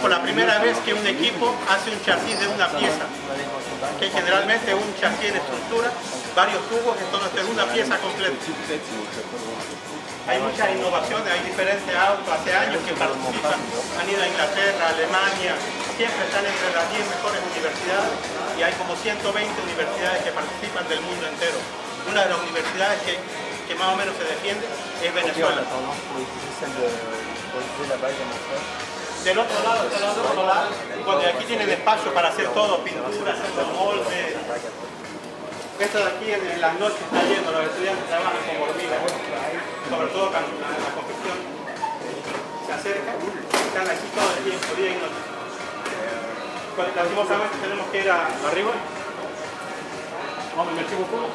por la primera vez que un equipo hace un chasis de una pieza, que generalmente un chasis en estructura, varios tubos, entonces es una pieza completa. Hay muchas innovaciones, hay diferentes autos hace años que participan, han ido a Inglaterra, Alemania, siempre están entre las 10 mejores universidades y hay como 120 universidades que participan del mundo entero. Una de las universidades que más o menos se defiende es Venezuela. Del otro lado, cuando aquí tienen espacio para hacer todo, pinturas, hacer moldes. Esto de aquí en las noches está lleno, los estudiantes trabajan como hormigas, sobre todo cuando la confección se acerca, están aquí todo el tiempo, día y noche. Lastimosamente tenemos que ir arriba. Vamos, me equivoco un poco.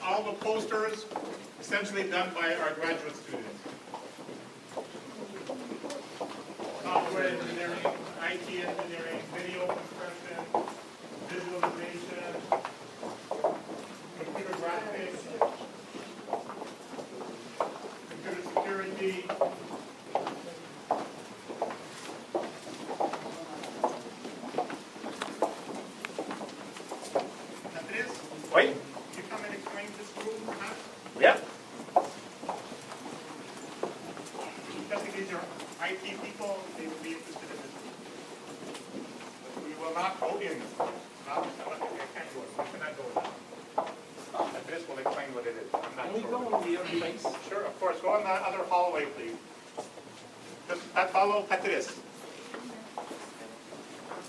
All the posters essentially done by our graduate students. Software engineering, IT engineering, video construction, visualization, computer graphics, computer security. Wait. Yeah. Especially these are IT people, they will be interested in this. But we will not go in this. Not, I can't go in. We cannot go in. And this will explain what it is. I'm not Can we go on the other place? Sure, of course. Go on the other hallway, please. That follow Patrice.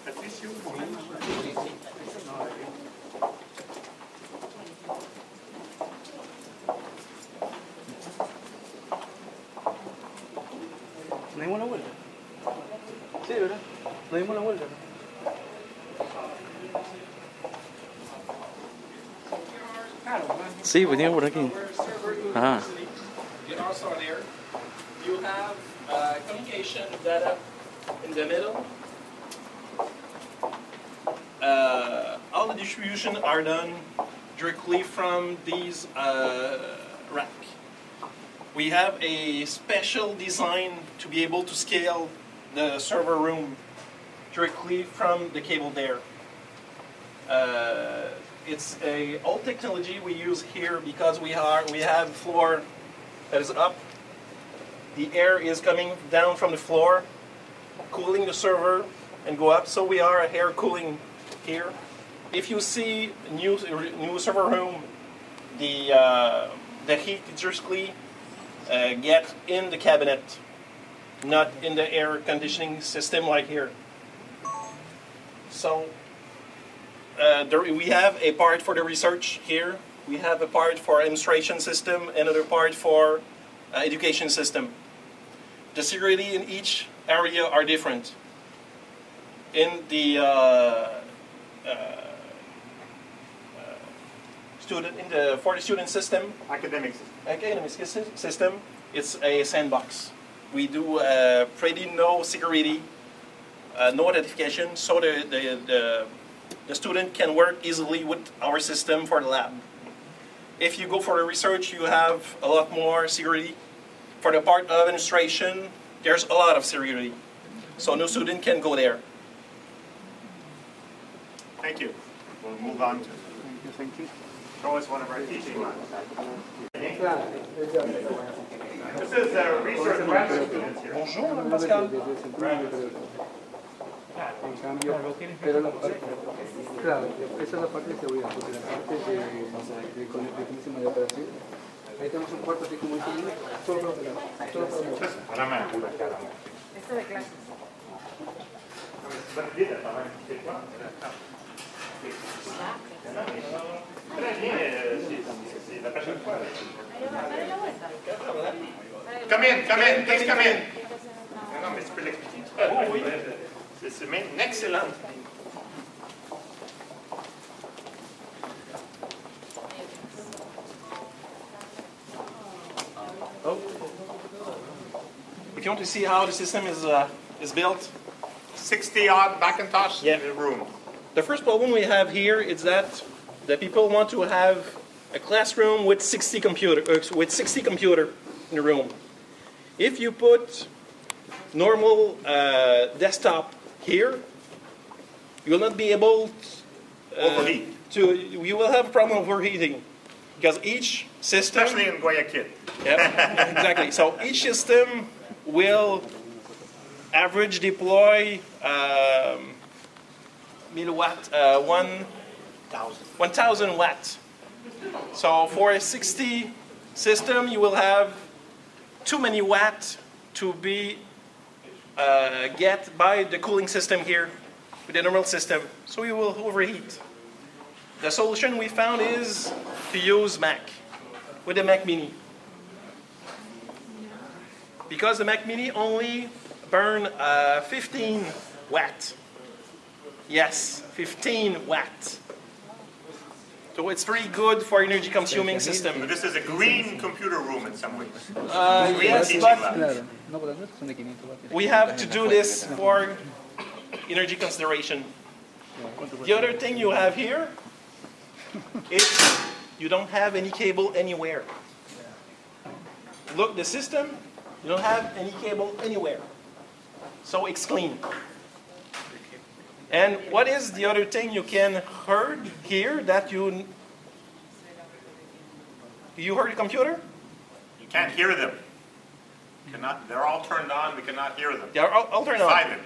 Patrice, you? ¿No dimos la vuelta? Sí, ¿verdad? No dimos la vuelta, ¿no? Sí, venía por aquí. Ah. You also there, you have communication data in the middle. All the distribution are done directly from these rack. We have a special design to be able to scale the server room directly from the cable there. It's a old technology we use here because we have floor that is up. The air is coming down from the floor, cooling the server and go up. So we are air cooling here. If you see new server room, the heat directly get in the cabinet, not in the air conditioning system like here. So we have a part for the research here. We have a part for administration system, another part for education system. The security in each area are different. In the for the student system, Academic system, it's a sandbox. We do pretty no security, no identification, so the student can work easily with our system for the lab. If you go for the research, you have a lot more security. For the part of administration, there's a lot of security. So no student can go there. Thank you. We'll move on to Thank you. show us one of our teaching labs. This is research graduate students here. Bonjour, Pascal. En cambio, pero la parte, claro, esa es la parte de seguridad, porque la parte de sistema de operación, ahí tenemos un cuarto así como este, solo para operar, solo para mover. Esto de clases. Come in, please come in. Non, mais tu peux l'expliquer. Oh oui, c'est même excellent. if you want to see how the system is built, 60-odd Macintosh Yeah. in the room. the first problem we have here is that the people want to have a classroom with 60 computer in the room. If you put normal desktop here, you will not be able Overheat. you will have a problem of overheating because each system, Especially in Guayaquil. Yep, exactly. So each system will average deploy milliwatt 1,000 watts. So for a 60 system, you will have too many watts to be get by the cooling system here with the normal system. So you will overheat. The solution we found is to use Mac with the Mac Mini. Because the Mac Mini only burn 15 watts. Yes, 15 watts. So it's very good for energy consuming system. So this is a green computer room in some ways. Yes, teaching but lab. Claro, no, por las notas son de 500 watts. we have to do this for energy consideration. The other thing you have here is you don't have any cable anywhere. Look, the system, you don't have any cable anywhere. So it's clean. And what is the other thing you can heard here that you heard the computer? You can't hear them. They're all turned on. We cannot hear them. They are all turned on. Silent.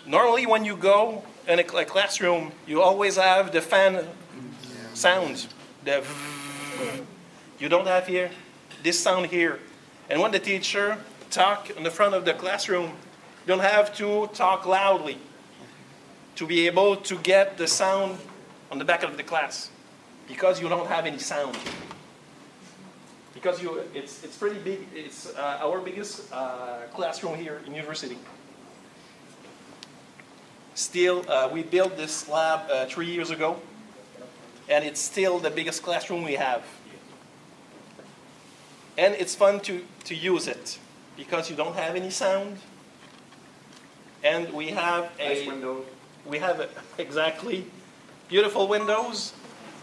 Normally when you go in a classroom, you always have the fan sound. You don't have here this sound here. And when the teacher talk in the front of the classroom, you don't have to talk loudly to be able to get the sound on the back of the class because you don't have any sound. Because it's pretty big. It's our biggest classroom here in university. Still, we built this lab 3 years ago, and it's still the biggest classroom we have. And it's fun to use it because you don't have any sound, and we have exactly beautiful windows,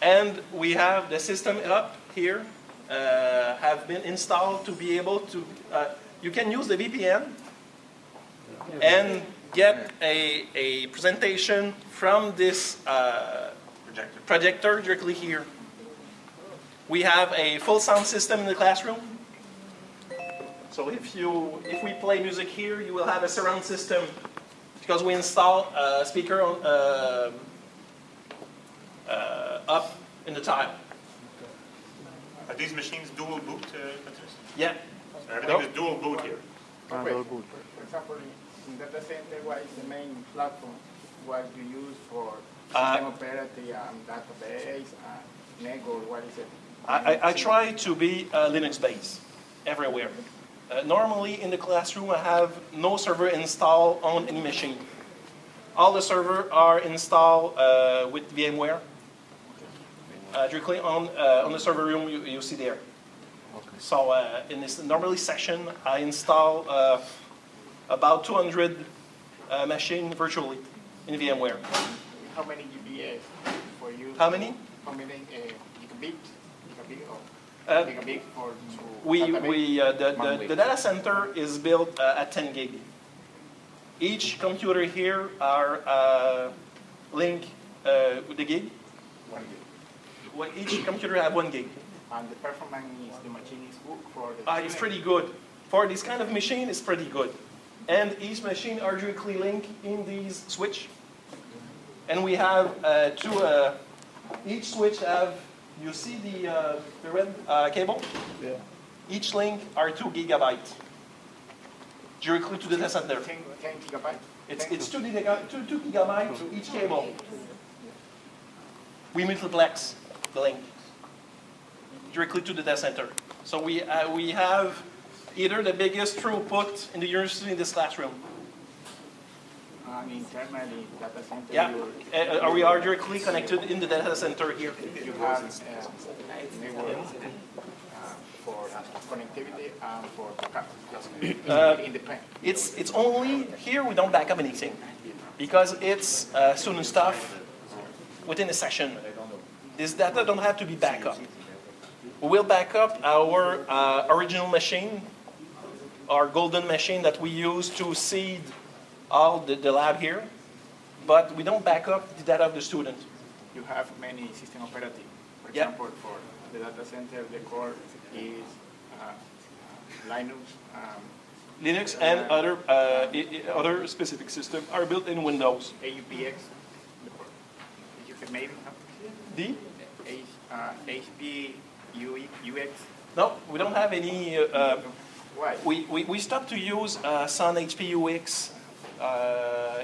and we have the system up here have been installed to be able to. You can use the VPN and get a presentation from this projector directly here. We have a full sound system in the classroom. So if we play music here, you will have a surround system because we install a speaker on, up in the tile. Are these machines dual boot, Patrice? Yeah. So everything is dual boot here. For example, in data center, what is the main platform? What you use for system operating and database and network? What is it? I try to be Linux-based everywhere. Normally in the classroom, I have no server installed on any machine. All the servers are installed with VMware. Directly on the server room you see there. Okay. So in this normally session, I install about 200 machines virtually in VMware. How many GBS for you? How many? How many gigabit for the data center is built at 10 gig. Each computer here are linked with the gig. 1 gig. Well, each computer have 1 gig. And the performance is the machine is good for the It's pretty good. For this kind of machine, it's pretty good. And each machine are directly linked in these switch. And we have each switch have, you see the red cable? Yeah. Each link are 2 gigabytes directly to the data center. 10 gigabytes? It's 2 gigabytes to each cable. We multiplex the link directly to the data center. So we have either the biggest throughput in the university in this classroom. And internally, data center, Yeah, we are directly connected in the data center here. you have network for connectivity and for backup? In the plan. It's only here we don't back up anything because it's student stuff within a session. This data don't have to be backed up. We will back up our original machine, our golden machine that we use to seed all the lab here, but we don't back up the data of the student. You have many system operating. For Yeah. example, for the data center, the core is Linux. Linux and other specific systems are built in Windows. AUPX. You can maybe have The? HP UX. No, we don't have any. Why? We stopped to use Sun HPUX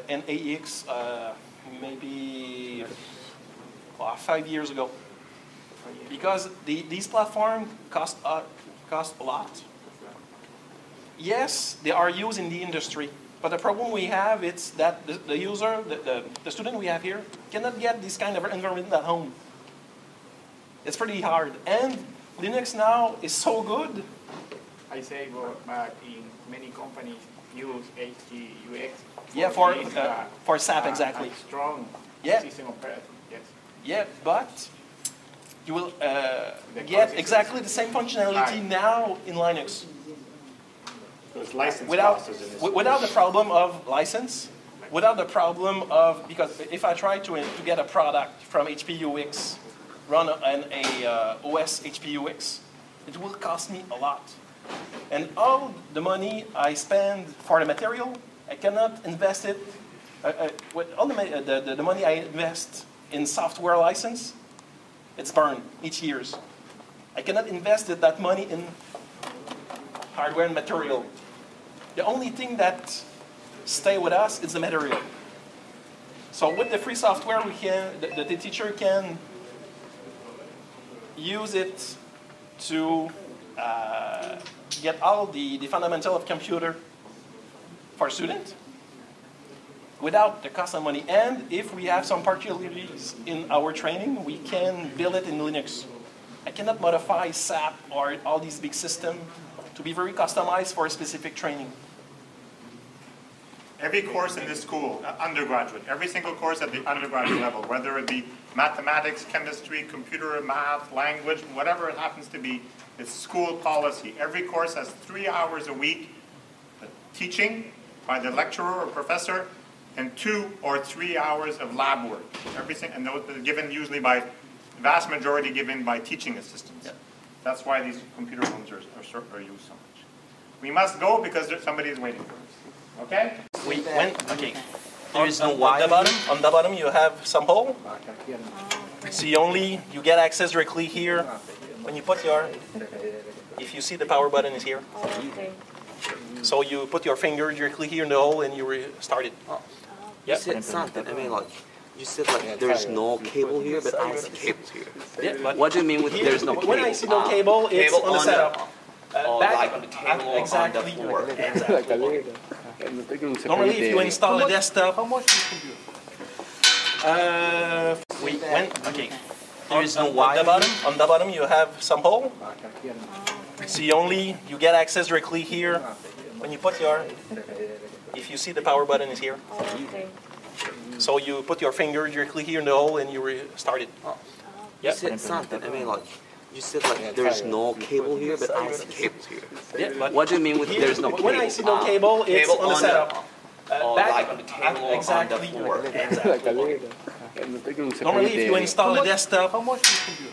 and AX maybe 5 years ago because these platforms cost a lot. Yes, they are used in the industry, but the problem we have is that the user, the student we have here, cannot get this kind of environment at home. It's pretty hard, and Linux now is so good. I say, but in many companies use HGUX. Yeah, for SAP exactly. A strong Yeah. system operating. Yes. Yeah, but you will get exactly the same functionality now in Linux. So it's license Without costs in this. without the problem of license, without the problem of, because if I try to get a product from HPUX, run an OS HPUX, it will cost me a lot. And all the money I spend for the material, I cannot invest it, with all the money I invest in software license, it's burned each year. I cannot invest that money in hardware and material. The only thing that stay with us is the material. So with the free software, we can the teacher can use it to get all the fundamental of computer for students without the cost of money. And if we have some particularities in our training, we can build it in Linux. I cannot modify SAP or all these big systems to be very customized for a specific training. Every course in this school, undergraduate, every single course at the undergraduate level, whether it be mathematics, chemistry, computer, math, language, whatever it happens to be, it's school policy. Every course has 3 hours a week teaching by the lecturer or professor and 2 or 3 hours of lab work. And those are given usually by, the vast majority given by teaching assistants. Yeah. That's why these computer rooms are used so much. We must go because somebody is waiting for us. Okay? Okay. There is no wire. On the bottom you have some hole. So you get access directly here. When you put if you see the power button is here. Okay. So you put your finger directly here in the hole and you start it. You said something. I mean, like, you said like there's no cable here, but I see cables here. Yeah, but What do you mean with there's no cable? when I see no cable, it's Cable on the setup. like on the table or exactly. on the floor. Exactly. Normally, if you install a desktop, How much you can do? okay. There is no wire. On the bottom, you have some hole. So you get access directly here. When you put if you see the power button is here. Okay. So you put your finger directly here in the hole and you start it. You said something. I mean, like, you said like there's no cable here, but I see cables here. Yeah, but What do you mean with there's no cable? when I see no cable, it's on the setup. Like on the table or exactly. on the floor. Exactly. Normally, if you install a desktop, How much you can do?